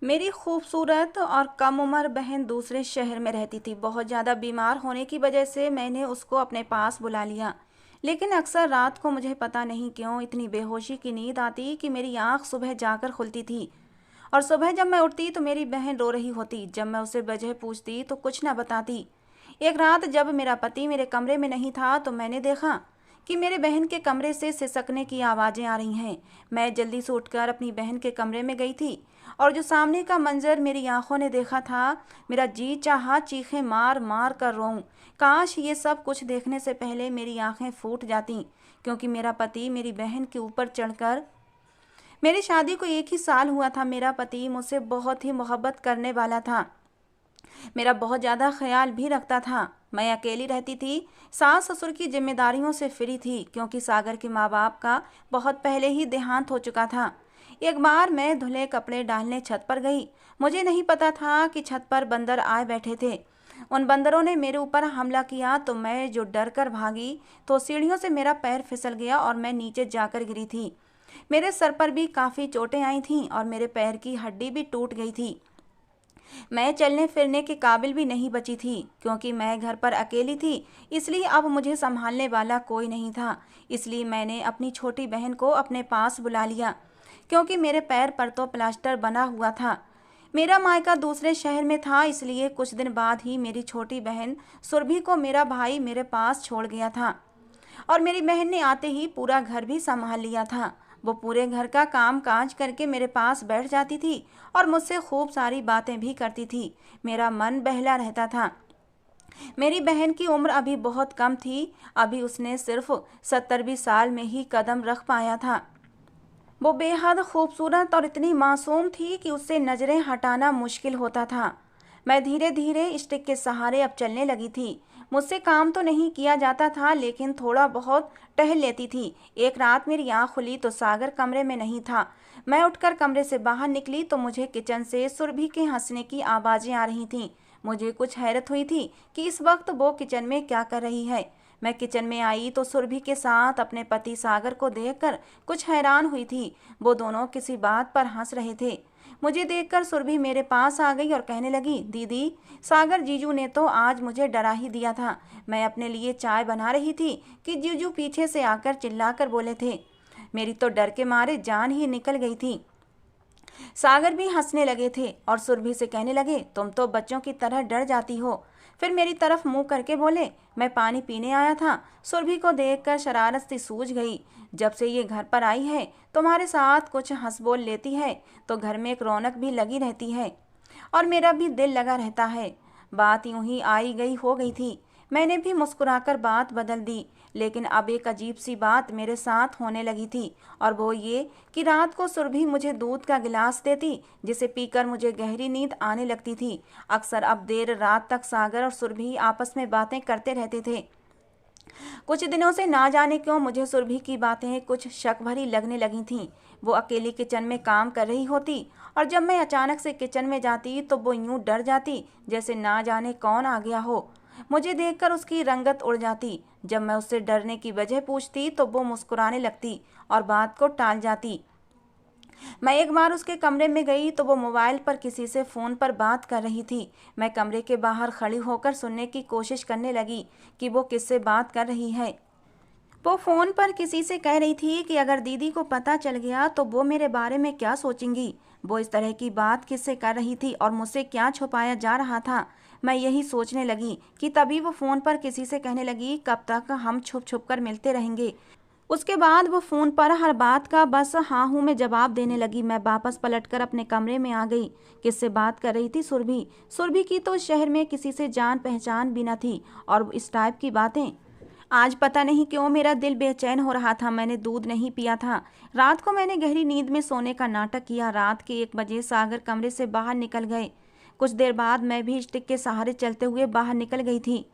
मेरी खूबसूरत और कम उम्र बहन दूसरे शहर में रहती थी। बहुत ज़्यादा बीमार होने की वजह से मैंने उसको अपने पास बुला लिया। लेकिन अक्सर रात को मुझे पता नहीं क्यों इतनी बेहोशी की नींद आती कि मेरी आंख सुबह जाकर खुलती थी। और सुबह जब मैं उठती तो मेरी बहन रो रही होती। जब मैं उससे वजह पूछती तो कुछ ना बताती। एक रात जब मेरा पति मेरे कमरे में नहीं था तो मैंने देखा कि मेरे बहन के कमरे से सिसकने की आवाज़ें आ रही हैं। मैं जल्दी से उठकर अपनी बहन के कमरे में गई थी और जो सामने का मंजर मेरी आंखों ने देखा था, मेरा जी चाहा चीखें मार मार कर रोऊं। काश ये सब कुछ देखने से पहले मेरी आंखें फूट जाती, क्योंकि मेरा पति मेरी बहन के ऊपर चढ़कर, मेरी शादी को 1 ही साल हुआ था, मेरा पति मुझसे बहुत ही मोहब्बत करने वाला था। मेरा बहुत ज़्यादा ख्याल भी रखता था। मैं अकेली रहती थी, सास ससुर की जिम्मेदारियों से फ्री थी, क्योंकि सागर के माँ बाप का बहुत पहले ही देहांत हो चुका था। एक बार मैं धुले कपड़े डालने छत पर गई। मुझे नहीं पता था कि छत पर बंदर आए बैठे थे। उन बंदरों ने मेरे ऊपर हमला किया तो मैं जो डर कर भागी तो सीढ़ियों से मेरा पैर फिसल गया और मैं नीचे जाकर गिरी थी। मेरे सर पर भी काफ़ी चोटें आई थीं और मेरे पैर की हड्डी भी टूट गई थी। मैं चलने फिरने के काबिल भी नहीं बची थी, क्योंकि मैं घर पर अकेली थी। इसलिए अब मुझे संभालने वाला कोई नहीं था। इसलिए मैंने अपनी छोटी बहन को अपने पास बुला लिया, क्योंकि मेरे पैर पर तो प्लास्टर बना हुआ था। मेरा मायका दूसरे शहर में था, इसलिए कुछ दिन बाद ही मेरी छोटी बहन सुरभि को मेरा भाई मेरे पास छोड़ गया था और मेरी बहन ने आते ही पूरा घर भी संभाल लिया था। वो पूरे घर का काम काज करके मेरे पास बैठ जाती थी और मुझसे खूब सारी बातें भी करती थी। मेरा मन बहला रहता था। मेरी बहन की उम्र अभी बहुत कम थी। अभी उसने सिर्फ 70-20 साल में ही कदम रख पाया था। वो बेहद खूबसूरत और इतनी मासूम थी कि उससे नज़रें हटाना मुश्किल होता था। मैं धीरे धीरे स्टिक के सहारे अब चलने लगी थी। मुझसे काम तो नहीं किया जाता था, लेकिन थोड़ा बहुत टहल लेती थी। एक रात मेरी आँख खुली तो सागर कमरे में नहीं था। मैं उठकर कमरे से बाहर निकली तो मुझे किचन से सुरभि के हंसने की आवाज़ें आ रही थीं। मुझे कुछ हैरत हुई थी कि इस वक्त वो किचन में क्या कर रही है। मैं किचन में आई तो सुरभि के साथ अपने पति सागर को देखकर कुछ हैरान हुई थी। वो दोनों किसी बात पर हंस रहे थे। मुझे देखकर सुरभि मेरे पास आ गई और कहने लगी, दीदी, सागर जीजू ने तो आज मुझे डरा ही दिया था। मैं अपने लिए चाय बना रही थी कि जीजू पीछे से आकर चिल्लाकर बोले थे। मेरी तो डर के मारे जान ही निकल गई थी। सागर भी हंसने लगे थे और सुरभि से कहने लगे, तुम तो बच्चों की तरह डर जाती हो। फिर मेरी तरफ मुंह करके बोले, मैं पानी पीने आया था। सुरभि को देखकर शरारत सी सूझ गई। जब से ये घर पर आई है, तुम्हारे साथ कुछ हंस बोल लेती है तो घर में एक रौनक भी लगी रहती है और मेरा भी दिल लगा रहता है। बात यूं ही आई गई हो गई थी। मैंने भी मुस्कुराकर बात बदल दी, लेकिन अब एक अजीब सी बात मेरे साथ होने लगी थी, और वो ये कि रात को सुरभि मुझे दूध का गिलास देती, जिसे पीकर मुझे गहरी नींद आने लगती थी। अक्सर अब देर रात तक सागर और सुरभि आपस में बातें करते रहते थे। कुछ दिनों से ना जाने क्यों मुझे सुरभि की बातें कुछ शक भरी लगने लगी थीं। वो अकेली किचन में काम कर रही होती और जब मैं अचानक से किचन में जाती तो वो यूं डर जाती जैसे ना जाने कौन आ गया हो। मुझे देखकर उसकी रंगत उड़ जाती। जब मैं उससे डरने की वजह पूछती तो वो मुस्कुराने लगती और बात को टाल जाती। मैं एक बार उसके कमरे में गई तो वो मोबाइल पर किसी से फ़ोन पर बात कर रही थी। मैं कमरे के बाहर खड़ी होकर सुनने की कोशिश करने लगी कि वो किससे बात कर रही है। वो फ़ोन पर किसी से कह रही थी कि अगर दीदी को पता चल गया तो वो मेरे बारे में क्या सोचेंगी। वो इस तरह की बात किससे कर रही थी और मुझसे क्या छुपाया जा रहा था। मैं यही सोचने लगी कि तभी वो फ़ोन पर किसी से कहने लगी, कब तक हम छुप छुप कर मिलते रहेंगे। उसके बाद वो फ़ोन पर हर बात का बस हाँ हूँ में जवाब देने लगी। मैं वापस पलटकर अपने कमरे में आ गई। किससे बात कर रही थी? सुरभि। सुरभि की तो शहर में किसी से जान पहचान भी न थी, और इस टाइप की बातें। आज पता नहीं क्यों मेरा दिल बेचैन हो रहा था। मैंने दूध नहीं पिया था। रात को मैंने गहरी नींद में सोने का नाटक किया। रात के 1 बजे सागर कमरे से बाहर निकल गए। कुछ देर बाद मैं भी स्टिक के सहारे चलते हुए बाहर निकल गई थी।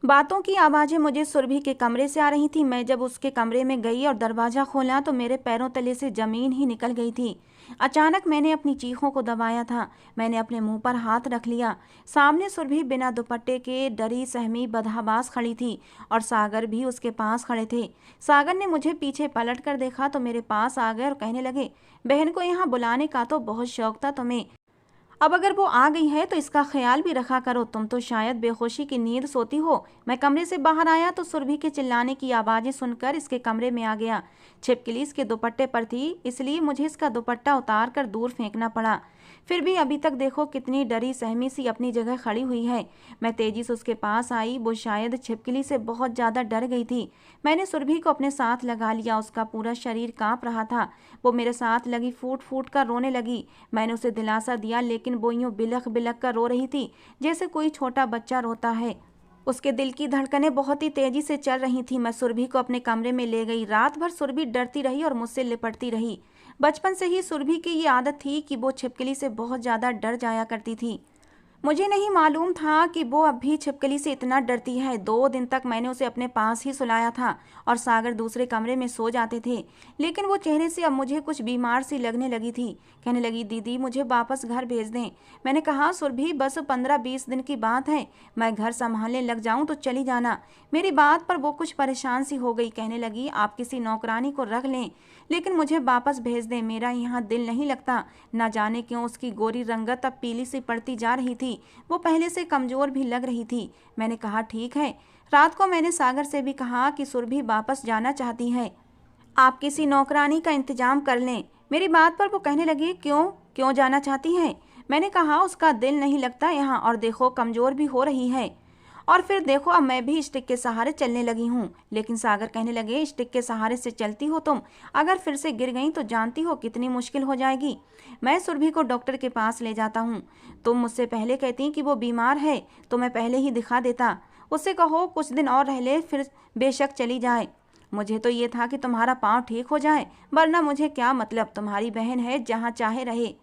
बातों की आवाज़ें मुझे सुरभि के कमरे से आ रही थी। मैं जब उसके कमरे में गई और दरवाज़ा खोला तो मेरे पैरों तले से ज़मीन ही निकल गई थी। अचानक मैंने अपनी चीखों को दबाया था। मैंने अपने मुंह पर हाथ रख लिया। सामने सुरभि बिना दुपट्टे के डरी सहमी बदहवास खड़ी थी और सागर भी उसके पास खड़े थे। सागर ने मुझे पीछे पलट कर देखा तो मेरे पास आ गए और कहने लगे, बहन को यहाँ बुलाने का तो बहुत शौक था तुम्हें। अब अगर वो आ गई है तो इसका ख्याल भी रखा करो। तुम तो शायद बेहोशी की नींद सोती हो। मैं कमरे से बाहर आया तो सुरभि के चिल्लाने की आवाज़ें सुनकर इसके कमरे में आ गया। छिपकली इसके दुपट्टे पर थी, इसलिए मुझे इसका दुपट्टा उतार कर दूर फेंकना पड़ा। फिर भी अभी तक देखो कितनी डरी सहमी सी अपनी जगह खड़ी हुई है। मैं तेजी से उसके पास आई। वो शायद छिपकली से बहुत ज़्यादा डर गई थी। मैंने सुरभि को अपने साथ लगा लिया। उसका पूरा शरीर कांप रहा था। वो मेरे साथ लगी फूट फूट कर रोने लगी। मैंने उसे दिलासा दिया, लेकिन वो यूं बिलख बिलख कर रो रही थी जैसे कोई छोटा बच्चा रोता है। उसके दिल की धड़कनें बहुत ही तेजी से चल रही थी। मैं सुरभि को अपने कमरे में ले गई। रात भर सुरभि डरती रही और मुझसे लिपटती रही। बचपन से ही सुरभि की ये आदत थी कि वो छिपकली से बहुत ज़्यादा डर जाया करती थी। मुझे नहीं मालूम था कि वो अब भी छिपकली से इतना डरती है। 2 दिन तक मैंने उसे अपने पास ही सुलाया था और सागर दूसरे कमरे में सो जाते थे, लेकिन वो चेहरे से अब मुझे कुछ बीमार सी लगने लगी थी। कहने लगी, दीदी मुझे वापस घर भेज दें। मैंने कहा, सुरभि बस 15-20 दिन की बात है, मैं घर संभालने लग जाऊं तो चली जाना। मेरी बात पर वो कुछ परेशान सी हो गई। कहने लगी, आप किसी नौकरानी को रख लें, लेकिन मुझे वापस भेज दें। मेरा यहाँ दिल नहीं लगता। ना जाने क्यों उसकी गोरी रंगत अब पीली सी पड़ती जा रही थी। वो पहले से कमज़ोर भी लग रही थी। मैंने कहा, ठीक है। रात को मैंने सागर से भी कहा कि सुरभि वापस जाना चाहती है, आप किसी नौकरानी का इंतजाम कर लें। मेरी बात पर वो कहने लगी, क्यों क्यों जाना चाहती हैं? मैंने कहा, उसका दिल नहीं लगता यहाँ, और देखो कमज़ोर भी हो रही है। और फिर देखो अब मैं भी स्टिक के सहारे चलने लगी हूँ। लेकिन सागर कहने लगे, स्टिक के सहारे से चलती हो तुम, अगर फिर से गिर गई तो जानती हो कितनी मुश्किल हो जाएगी। मैं सुरभि को डॉक्टर के पास ले जाता हूँ। तुम मुझसे पहले कहती कि वो बीमार है तो मैं पहले ही दिखा देता। उससे कहो कुछ दिन और रह ले, फिर बेशक चली जाए। मुझे तो ये था कि तुम्हारा पाँव ठीक हो जाए, वरना मुझे क्या मतलब, तुम्हारी बहन है, जहाँ चाहे रहे।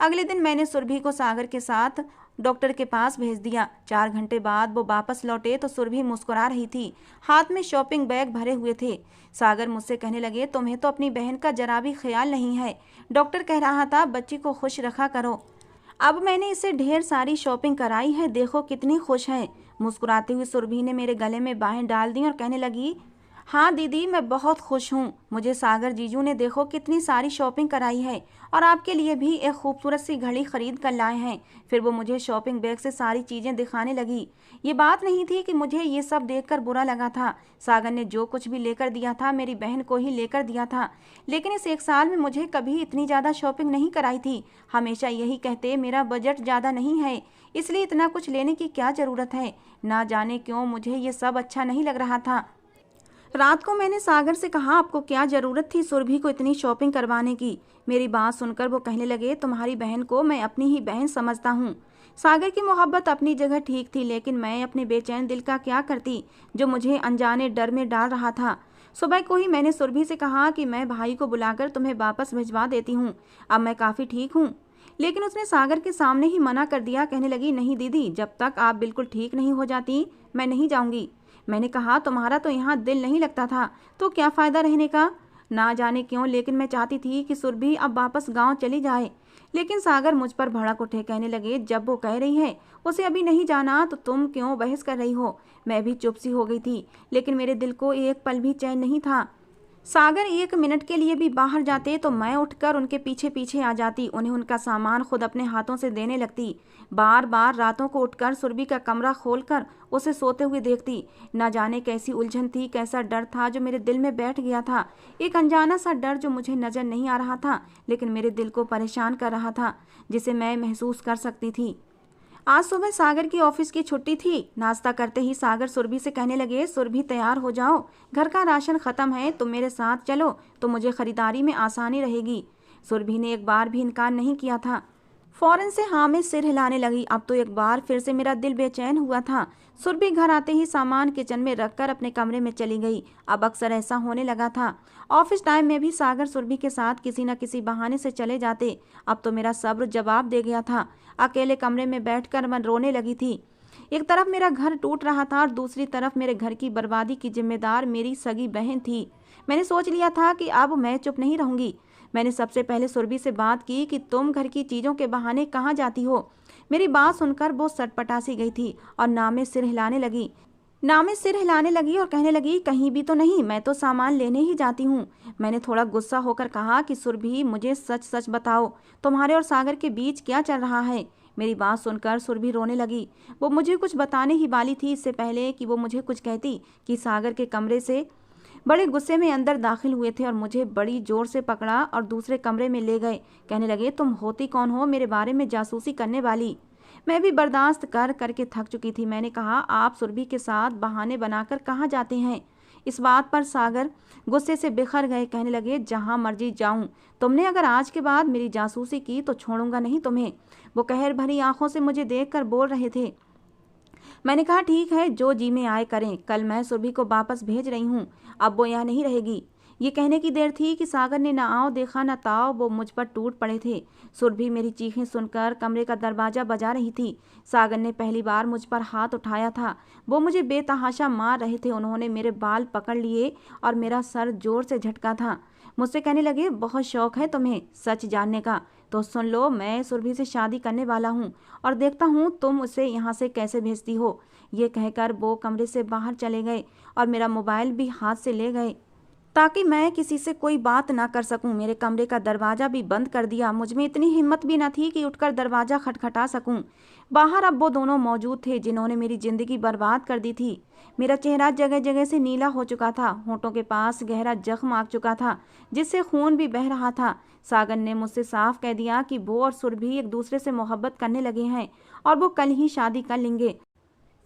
अगले दिन मैंने सुरभि को सागर के साथ डॉक्टर के पास भेज दिया। 4 घंटे बाद वो वापस लौटे तो सुरभि मुस्कुरा रही थी। हाथ में शॉपिंग बैग भरे हुए थे। सागर मुझसे कहने लगे, तुम्हें तो अपनी बहन का जरा भी ख्याल नहीं है। डॉक्टर कह रहा था बच्ची को खुश रखा करो। अब मैंने इसे ढेर सारी शॉपिंग कराई है, देखो कितनी खुश है। मुस्कुराती हुई सुरभि ने मेरे गले में बाहें डाल दी और कहने लगी, हाँ दीदी मैं बहुत खुश हूँ। मुझे सागर जीजू ने देखो कितनी सारी शॉपिंग कराई है, और आपके लिए भी एक खूबसूरत सी घड़ी खरीद कर लाए हैं। फिर वो मुझे शॉपिंग बैग से सारी चीज़ें दिखाने लगी। ये बात नहीं थी कि मुझे ये सब देखकर बुरा लगा था। सागर ने जो कुछ भी लेकर दिया था मेरी बहन को ही लेकर दिया था, लेकिन इस 1 साल में मुझे कभी इतनी ज़्यादा शॉपिंग नहीं कराई थी। हमेशा यही कहते मेरा बजट ज़्यादा नहीं है, इसलिए इतना कुछ लेने की क्या ज़रूरत है। ना जाने क्यों मुझे ये सब अच्छा नहीं लग रहा था। रात को मैंने सागर से कहा, आपको क्या ज़रूरत थी सुरभि को इतनी शॉपिंग करवाने की? मेरी बात सुनकर वो कहने लगे, तुम्हारी बहन को मैं अपनी ही बहन समझता हूँ। सागर की मोहब्बत अपनी जगह ठीक थी, लेकिन मैं अपने बेचैन दिल का क्या करती जो मुझे अनजाने डर में डाल रहा था। सुबह को ही मैंने सुरभि से कहा कि मैं भाई को बुलाकर तुम्हें वापस भिजवा देती हूँ, अब मैं काफ़ी ठीक हूँ। लेकिन उसने सागर के सामने ही मना कर दिया। कहने लगी, नहीं दीदी, जब तक आप बिल्कुल ठीक नहीं हो जाती मैं नहीं जाऊँगी। मैंने कहा, तुम्हारा तो यहाँ दिल नहीं लगता था, तो क्या फ़ायदा रहने का। ना जाने क्यों, लेकिन मैं चाहती थी कि सुरभि अब वापस गांव चली जाए। लेकिन सागर मुझ पर भड़क उठे। कहने लगे, जब वो कह रही है उसे अभी नहीं जाना तो तुम क्यों बहस कर रही हो। मैं भी चुप सी हो गई थी, लेकिन मेरे दिल को एक पल भी चैन नहीं था। सागर 1 मिनट के लिए भी बाहर जाते तो मैं उठकर उनके पीछे पीछे आ जाती, उन्हें उनका सामान खुद अपने हाथों से देने लगती। बार बार रातों को उठकर सुरभि का कमरा खोलकर उसे सोते हुए देखती। न जाने कैसी उलझन थी, कैसा डर था जो मेरे दिल में बैठ गया था। एक अनजाना सा डर जो मुझे नजर नहीं आ रहा था, लेकिन मेरे दिल को परेशान कर रहा था, जिसे मैं महसूस कर सकती थी। आज सुबह सागर की ऑफिस की छुट्टी थी। नाश्ता करते ही सागर सुरभि से कहने लगे, सुरभि तैयार हो जाओ, घर का राशन खत्म है, तुम मेरे साथ चलो तो मुझे खरीदारी में आसानी रहेगी। सुरभि ने एक बार भी इनकार नहीं किया था, फौरन से हाँ में सिर हिलाने लगी। अब तो एक बार फिर से मेरा दिल बेचैन हुआ था। सुरभि घर आते ही सामान किचन में रखकर अपने कमरे में चली गई। अब अक्सर ऐसा होने लगा था। ऑफिस टाइम में भी सागर सुरभि के साथ किसी न किसी बहाने से चले जाते। अब तो मेरा सब्र जवाब दे गया था। अकेले कमरे में बैठकर मैं रोने लगी थी। एक तरफ मेरा घर टूट रहा था और दूसरी तरफ मेरे घर की बर्बादी की जिम्मेदार मेरी सगी बहन थी। मैंने सोच लिया था कि अब मैं चुप नहीं रहूंगी। मैंने सबसे पहले सुरभि से बात की कि तुम घर की चीज़ों के बहाने कहाँ जाती हो। मेरी बात सुनकर वो सटपटासी गई थी और नामे सिर हिलाने लगी और कहने लगी, कहीं भी तो नहीं, मैं तो सामान लेने ही जाती हूँ। मैंने थोड़ा गुस्सा होकर कहा कि सुरभि, मुझे सच सच बताओ, तुम्हारे और सागर के बीच क्या चल रहा है। मेरी बात सुनकर सुरभि रोने लगी। वो मुझे कुछ बताने ही वाली थी इससे पहले कि वो मुझे कुछ कहती कि सागर के कमरे से बड़े गुस्से में अंदर दाखिल हुए थे और मुझे बड़ी जोर से पकड़ा और दूसरे कमरे में ले गए। कहने लगे, तुम होती कौन हो मेरे बारे में जासूसी करने वाली। मैं भी बर्दाश्त कर करके थक चुकी थी। मैंने कहा, आप सुरभि के साथ बहाने बनाकर कहाँ जाते हैं। इस बात पर सागर गुस्से से बिखर गए। कहने लगे, जहाँ मर्जी जाऊं, तुमने अगर आज के बाद मेरी जासूसी की तो छोड़ूंगा नहीं तुम्हें। वो कहर भरी आंखों से मुझे देखकर बोल रहे थे। मैंने कहा, ठीक है, जो जी में आए करें। कल मैं सुरभि को वापस भेज रही हूँ, अब वो यहाँ नहीं रहेगी। ये कहने की देर थी कि सागर ने ना आओ देखा ना ताओ, वो मुझ पर टूट पड़े थे। सुरभि मेरी चीखें सुनकर कमरे का दरवाजा बजा रही थी। सागर ने पहली बार मुझ पर हाथ उठाया था। वो मुझे बेतहाशा मार रहे थे। उन्होंने मेरे बाल पकड़ लिए और मेरा सर जोर से झटका था। मुझसे कहने लगे, बहुत शौक है तुम्हें सच जानने का, तो सुन लो, मैं सुरभि से शादी करने वाला हूँ और देखता हूँ तुम उसे यहाँ से कैसे भेजती हो। ये कहकर वो कमरे से बाहर चले गए और मेरा मोबाइल भी हाथ से ले गए ताकि मैं किसी से कोई बात ना कर सकूं। मेरे कमरे का दरवाजा भी बंद कर दिया। मुझ में इतनी हिम्मत भी न थी कि उठकर दरवाजा खटखटा सकूं। बाहर अब वो दोनों मौजूद थे जिन्होंने मेरी जिंदगी बर्बाद कर दी थी। मेरा चेहरा जगह जगह से नीला हो चुका था। होंठों के पास गहरा जख्म आ चुका था जिससे खून भी बह रहा था। सागर ने मुझसे साफ कह दिया कि वो और सुरभि एक दूसरे से मोहब्बत करने लगे हैं और वो कल ही शादी कर लेंगे।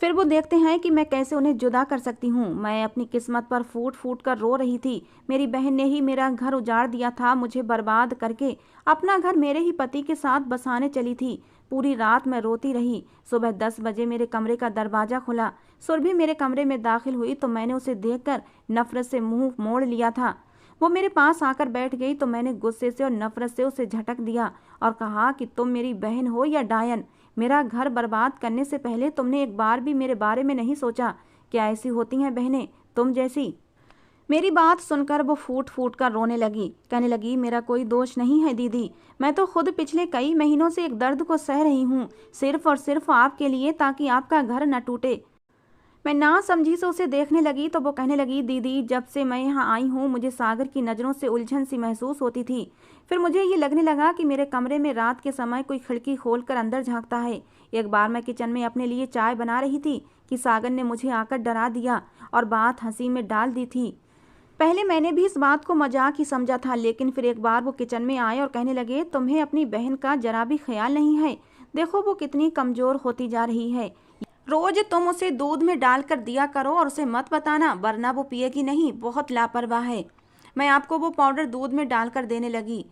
फिर वो देखते हैं कि मैं कैसे उन्हें जुदा कर सकती हूँ। मैं अपनी किस्मत पर फूट फूट कर रो रही थी। मेरी बहन ने ही मेरा घर उजाड़ दिया था, मुझे बर्बाद करके अपना घर मेरे ही पति के साथ बसाने चली थी। पूरी रात मैं रोती रही। सुबह 10 बजे मेरे कमरे का दरवाजा खुला। सुरभि मेरे कमरे में दाखिल हुई तो मैंने उसे देखकर नफरत से मुंह मोड़ लिया था। वो मेरे पास आकर बैठ गई तो मैंने गुस्से से और नफरत से उसे झटक दिया और कहा कि तुम मेरी बहन हो या डायन, मेरा घर बर्बाद करने से पहले तुमने एक बार भी मेरे बारे में नहीं सोचा। क्या ऐसी होती हैं बहनें तुम जैसी। मेरी बात सुनकर वो फूट फूट कर रोने लगी। कहने लगी, मेरा कोई दोष नहीं है दीदी, मैं तो खुद पिछले कई महीनों से एक दर्द को सह रही हूँ, सिर्फ और सिर्फ आपके लिए, ताकि आपका घर न टूटे। मैं ना समझी से उसे देखने लगी तो वो कहने लगी, दीदी, जब से मैं यहाँ आई हूँ मुझे सागर की नज़रों से उलझन सी महसूस होती थी। फिर मुझे ये लगने लगा कि मेरे कमरे में रात के समय कोई खिड़की खोलकर अंदर झांकता है। एक बार मैं किचन में अपने लिए चाय बना रही थी कि सागर ने मुझे आकर डरा दिया और बात हंसी में डाल दी थी। पहले मैंने भी इस बात को मजाक ही समझा था, लेकिन फिर एक बार वो किचन में आए और कहने लगे, तुम्हें अपनी बहन का जरा भी ख्याल नहीं है। देखो वो कितनी कमज़ोर होती जा रही है। रोज तुम उसे दूध में डालकर दिया करो और उसे मत बताना, वरना वो पिएगी नहीं, बहुत लापरवाह है। मैं आपको वो पाउडर दूध में डालकर देने लगी।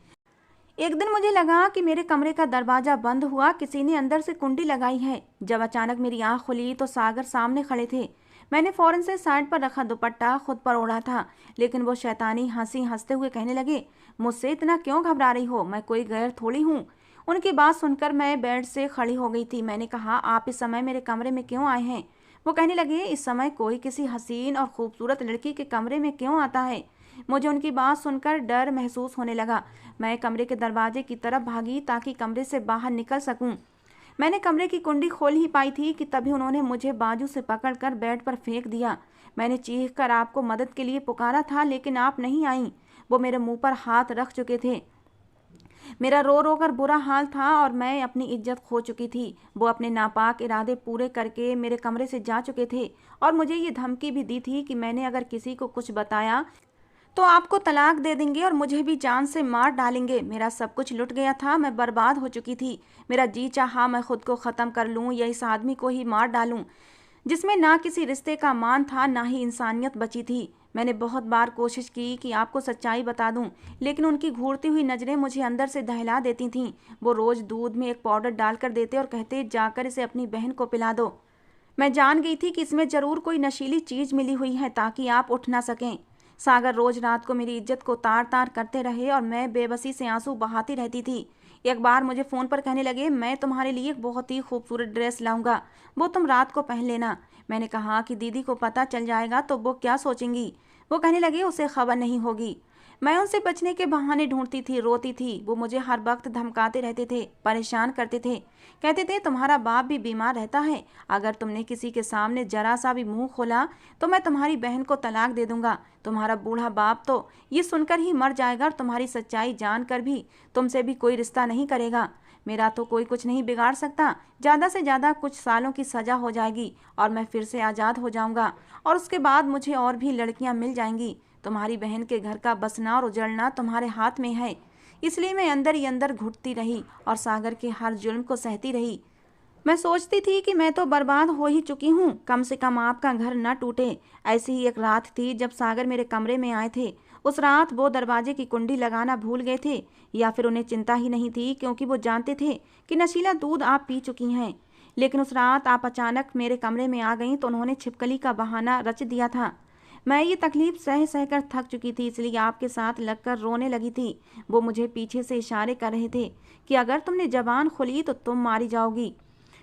एक दिन मुझे लगा कि मेरे कमरे का दरवाजा बंद हुआ, किसी ने अंदर से कुंडी लगाई है। जब अचानक मेरी आंख खुली तो सागर सामने खड़े थे। मैंने फौरन से साइड पर रखा दुपट्टा खुद पर ओढ़ा था, लेकिन वो शैतानी हंसी हंसते हुए कहने लगे, मुझसे इतना क्यों घबरा रही हो, मैं कोई गैर थोड़ी हूँ। उनकी बात सुनकर मैं बेड से खड़ी हो गई थी। मैंने कहा, आप इस समय मेरे कमरे में क्यों आए हैं। वो कहने लगे, इस समय कोई किसी हसीन और खूबसूरत लड़की के कमरे में क्यों आता है। मुझे उनकी बात सुनकर डर महसूस होने लगा। मैं कमरे के दरवाजे की तरफ भागी ताकि कमरे से बाहर निकल सकूं। मैंने कमरे की कुंडी खोल ही पाई थी कि तभी उन्होंने मुझे बाजू से पकड़कर बेड पर फेंक दिया। मैंने चीखकर आपको मदद के लिए पुकारा था, लेकिन आप नहीं आई। वो मेरे मुंह पर हाथ रख चुके थे। मेरा रो रो कर बुरा हाल था और मैं अपनी इज्जत खो चुकी थी। वो अपने नापाक इरादे पूरे करके मेरे कमरे से जा चुके थे और मुझे ये धमकी भी दी थी कि मैंने अगर किसी को कुछ बताया तो आपको तलाक दे देंगे और मुझे भी जान से मार डालेंगे। मेरा सब कुछ लुट गया था, मैं बर्बाद हो चुकी थी। मेरा जी चाहा मैं खुद को ख़त्म कर लूँ या इस आदमी को ही मार डालूँ जिसमें ना किसी रिश्ते का मान था ना ही इंसानियत बची थी। मैंने बहुत बार कोशिश की कि आपको सच्चाई बता दूं, लेकिन उनकी घूरती हुई नज़रें मुझे अंदर से दहला देती थीं। वो रोज़ दूध में एक पाउडर डालकर देते और कहते, जाकर इसे अपनी बहन को पिला दो। मैं जान गई थी कि इसमें ज़रूर कोई नशीली चीज़ मिली हुई है ताकि आप उठ ना सकें। सागर रोज़ रात को मेरी इज्जत को तार तार करते रहे और मैं बेबसी से आंसू बहाती रहती थी। एक बार मुझे फ़ोन पर कहने लगे, मैं तुम्हारे लिए एक बहुत ही खूबसूरत ड्रेस लाऊंगा, वो तुम रात को पहन लेना। मैंने कहा कि दीदी को पता चल जाएगा तो वो क्या सोचेंगी। वो कहने लगे, उसे खबर नहीं होगी। मैं उनसे बचने के बहाने ढूंढती थी, रोती थी। वो मुझे हर वक्त धमकाते रहते थे, परेशान करते थे। कहते थे, तुम्हारा बाप भी बीमार रहता है, अगर तुमने किसी के सामने जरा सा भी मुंह खोला तो मैं तुम्हारी बहन को तलाक दे दूंगा। तुम्हारा बूढ़ा बाप तो ये सुनकर ही मर जाएगा और तुम्हारी सच्चाई जानकर भी तुमसे भी कोई रिश्ता नहीं करेगा। मेरा तो कोई कुछ नहीं बिगाड़ सकता। ज़्यादा से ज़्यादा कुछ सालों की सज़ा हो जाएगी और मैं फिर से आज़ाद हो जाऊंगा और उसके बाद मुझे और भी लड़कियां मिल जाएंगी। तुम्हारी बहन के घर का बसना और उजड़ना तुम्हारे हाथ में है। इसलिए मैं अंदर ही अंदर घुटती रही और सागर के हर जुल्म को सहती रही। मैं सोचती थी कि मैं तो बर्बाद हो ही चुकी हूँ, कम से कम आपका घर न टूटे। ऐसी ही एक रात थी जब सागर मेरे कमरे में आए थे। उस रात वो दरवाजे की कुंडी लगाना भूल गए थे, या फिर उन्हें चिंता ही नहीं थी, क्योंकि वो जानते थे कि नशीला दूध आप पी चुकी हैं। लेकिन उस रात आप अचानक मेरे कमरे में आ गईं तो उन्होंने छिपकली का बहाना रच दिया था। मैं ये तकलीफ सह सहकर थक चुकी थी, इसलिए आपके साथ लगकर रोने लगी थी। वो मुझे पीछे से इशारे कर रहे थे कि अगर तुमने जबान खोली तो तुम मारी जाओगी।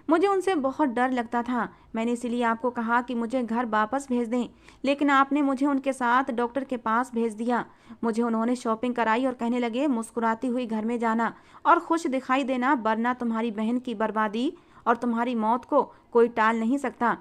मुझे उनसे बहुत डर लगता था। मैंने इसीलिए आपको कहा कि मुझे घर वापस भेज दें, लेकिन आपने मुझे उनके साथ डॉक्टर के पास भेज दिया। मुझे उन्होंने शॉपिंग कराई और कहने लगे, मुस्कुराती हुई घर में जाना और खुश दिखाई देना, वरना तुम्हारी बहन की बर्बादी और तुम्हारी मौत को कोई टाल नहीं सकता।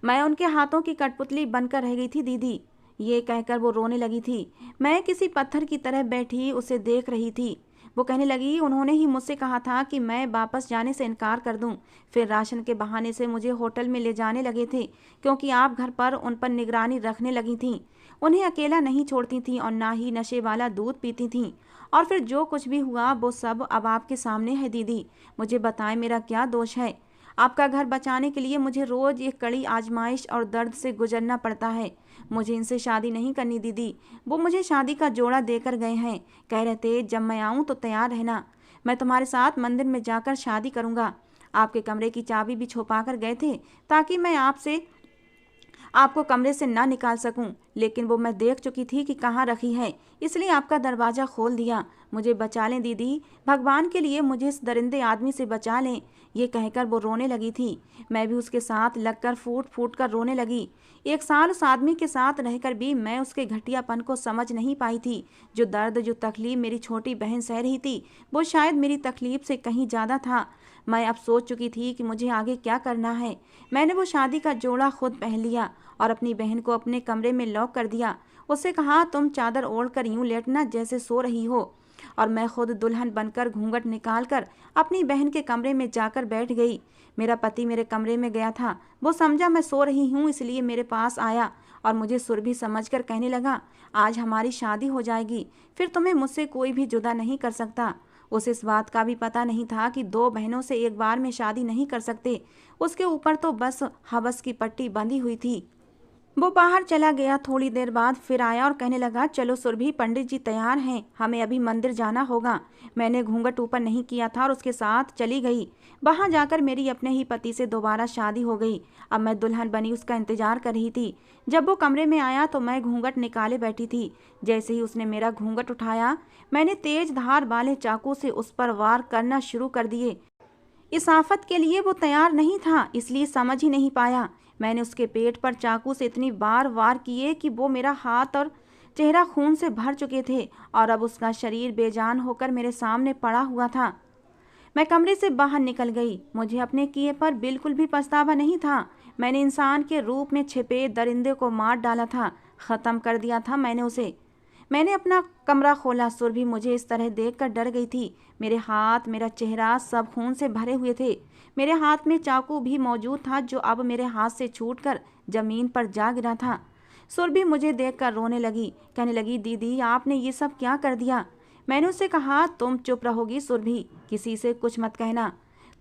मैं उनके हाथों की कठपुतली बनकर रह गई थी दीदी। ये कहकर वो रोने लगी थी। मैं किसी पत्थर की तरह बैठी उसे देख रही थी। वो कहने लगी, उन्होंने ही मुझसे कहा था कि मैं वापस जाने से इनकार कर दूं। फिर राशन के बहाने से मुझे होटल में ले जाने लगे थे, क्योंकि आप घर पर उन पर निगरानी रखने लगी थीं। उन्हें अकेला नहीं छोड़ती थीं और ना ही नशे वाला दूध पीती थीं। और फिर जो कुछ भी हुआ वो सब अब आपके सामने है दीदी। मुझे बताएं, मेरा क्या दोष है? आपका घर बचाने के लिए मुझे रोज एक कड़ी आजमाइश और दर्द से गुजरना पड़ता है। मुझे इनसे शादी नहीं करनी दीदी। वो मुझे शादी का जोड़ा देकर गए हैं। कह रहे थे, जब मैं आऊं तो तैयार रहना, मैं तुम्हारे साथ मंदिर में जाकर शादी करूंगा। आपके कमरे की चाबी भी छुपा कर गए थे, ताकि मैं आपको कमरे से ना निकाल सकूं, लेकिन वो मैं देख चुकी थी कि कहाँ रखी है, इसलिए आपका दरवाज़ा खोल दिया। मुझे बचा लें दीदी, भगवान के लिए मुझे इस दरिंदे आदमी से बचा लें। ये कहकर वो रोने लगी थी। मैं भी उसके साथ लगकर फूट फूट कर रोने लगी। एक साल उस आदमी के साथ रहकर भी मैं उसके घटियापन को समझ नहीं पाई थी। जो दर्द, जो तकलीफ मेरी छोटी बहन सह रही थी, वो शायद मेरी तकलीफ से कहीं ज़्यादा था। मैं अब सोच चुकी थी कि मुझे आगे क्या करना है। मैंने वो शादी का जोड़ा खुद पहन लिया और अपनी बहन को अपने कमरे में लॉक कर दिया। उससे कहा, तुम चादर ओढ़कर यूं लेटना जैसे सो रही हो। और मैं खुद दुल्हन बनकर घूंघट निकालकर अपनी बहन के कमरे में जाकर बैठ गई। मेरा पति मेरे कमरे में गया था। वो समझा मैं सो रही हूँ, इसलिए मेरे पास आया और मुझे सुरभि समझकर कहने लगा, आज हमारी शादी हो जाएगी, फिर तुम्हें मुझसे कोई भी जुदा नहीं कर सकता। उसे इस बात का भी पता नहीं था कि दो बहनों से एक बार में शादी नहीं कर सकते। उसके ऊपर तो बस हवस की पट्टी बंधी हुई थी। वो बाहर चला गया। थोड़ी देर बाद फिर आया और कहने लगा, चलो सुरभि, पंडित जी तैयार हैं, हमें अभी मंदिर जाना होगा। मैंने घूंघट ऊपर नहीं किया था और उसके साथ चली गई। वहां जाकर मेरी अपने ही पति से दोबारा शादी हो गई। अब मैं दुल्हन बनी उसका इंतजार कर रही थी। जब वो कमरे में आया तो मैं घूंघट निकाले बैठी थी। जैसे ही उसने मेरा घूंघट उठाया, मैंने तेज धार वाले चाकू से उस पर वार करना शुरू कर दिए। इस आफत के लिए वो तैयार नहीं था, इसलिए समझ ही नहीं पाया। मैंने उसके पेट पर चाकू से इतनी बार वार किए कि वो मेरा हाथ और चेहरा खून से भर चुके थे और अब उसका शरीर बेजान होकर मेरे सामने पड़ा हुआ था। मैं कमरे से बाहर निकल गई। मुझे अपने किए पर बिल्कुल भी पछतावा नहीं था। मैंने इंसान के रूप में छिपे दरिंदे को मार डाला था, खत्म कर दिया था मैंने उसे। मैंने अपना कमरा खोला। सुरभि मुझे इस तरह देखकर डर गई थी। मेरे हाथ, मेरा चेहरा सब खून से भरे हुए थे। मेरे हाथ में चाकू भी मौजूद था, जो अब मेरे हाथ से छूटकर जमीन पर जा गिरा था। सुरभि मुझे देखकर रोने लगी। कहने लगी, दीदी आपने ये सब क्या कर दिया? मैंने उससे कहा, तुम चुप रहोगी सुरभि, किसी से कुछ मत कहना।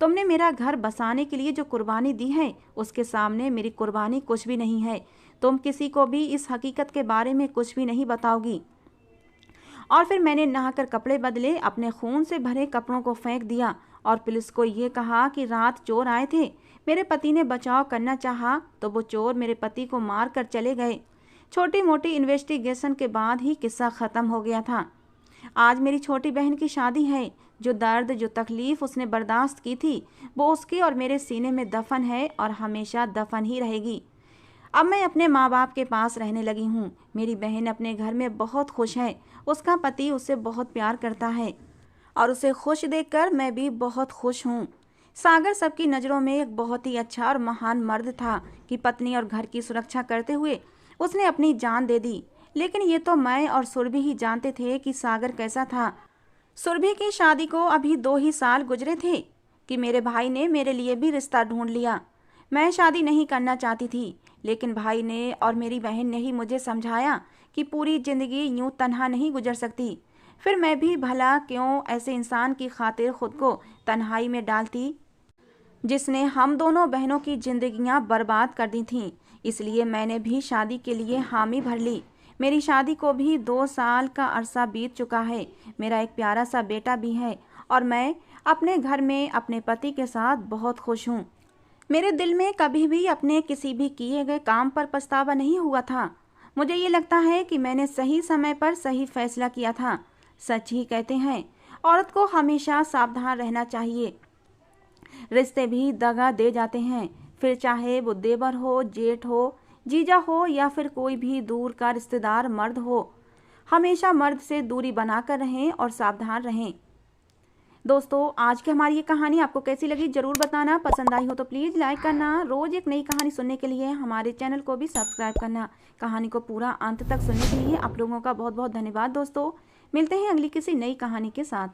तुमने मेरा घर बसाने के लिए जो कुर्बानी दी है, उसके सामने मेरी कुर्बानी कुछ भी नहीं है। तुम किसी को भी इस हकीकत के बारे में कुछ भी नहीं बताओगी। और फिर मैंने नहाकर कपड़े बदले, अपने खून से भरे कपड़ों को फेंक दिया और पुलिस को ये कहा कि रात चोर आए थे। मेरे पति ने बचाव करना चाहा तो वो चोर मेरे पति को मार कर चले गए। छोटी मोटी इन्वेस्टिगेशन के बाद ही किस्सा ख़त्म हो गया था। आज मेरी छोटी बहन की शादी है। जो दर्द, जो तकलीफ़ उसने बर्दाश्त की थी, वो उसके और मेरे सीने में दफन है और हमेशा दफन ही रहेगी। अब मैं अपने माँ बाप के पास रहने लगी हूँ। मेरी बहन अपने घर में बहुत खुश है। उसका पति उससे बहुत प्यार करता है और उसे खुश देखकर मैं भी बहुत खुश हूँ। सागर सबकी नज़रों में एक बहुत ही अच्छा और महान मर्द था कि पत्नी और घर की सुरक्षा करते हुए उसने अपनी जान दे दी। लेकिन ये तो मैं और सुरभि ही जानते थे कि सागर कैसा था। सुरभि की शादी को अभी 2 ही साल गुजरे थे कि मेरे भाई ने मेरे लिए भी रिश्ता ढूंढ लिया। मैं शादी नहीं करना चाहती थी, लेकिन भाई ने और मेरी बहन ने ही मुझे समझाया कि पूरी जिंदगी यूं तन्हा नहीं गुजर सकती। फिर मैं भी भला क्यों ऐसे इंसान की खातिर खुद को तन्हाई में डालती जिसने हम दोनों बहनों की जिंदगियां बर्बाद कर दी थीं। इसलिए मैंने भी शादी के लिए हामी भर ली। मेरी शादी को भी 2 साल का अरसा बीत चुका है। मेरा एक प्यारा सा बेटा भी है और मैं अपने घर में अपने पति के साथ बहुत खुश हूँ। मेरे दिल में कभी भी अपने किसी भी किए गए काम पर पछतावा नहीं हुआ था। मुझे ये लगता है कि मैंने सही समय पर सही फैसला किया था। सच ही कहते हैं, औरत को हमेशा सावधान रहना चाहिए। रिश्ते भी दगा दे जाते हैं, फिर चाहे वो देवर हो, जेठ हो, जीजा हो या फिर कोई भी दूर का रिश्तेदार मर्द हो। हमेशा मर्द से दूरी बनाकर रहें और सावधान रहें। दोस्तों, आज की हमारी ये कहानी आपको कैसी लगी ज़रूर बताना। पसंद आई हो तो प्लीज़ लाइक करना। रोज़ एक नई कहानी सुनने के लिए हमारे चैनल को भी सब्सक्राइब करना। कहानी को पूरा अंत तक सुनने के लिए आप लोगों का बहुत बहुत धन्यवाद। दोस्तों, मिलते हैं अगली किसी नई कहानी के साथ।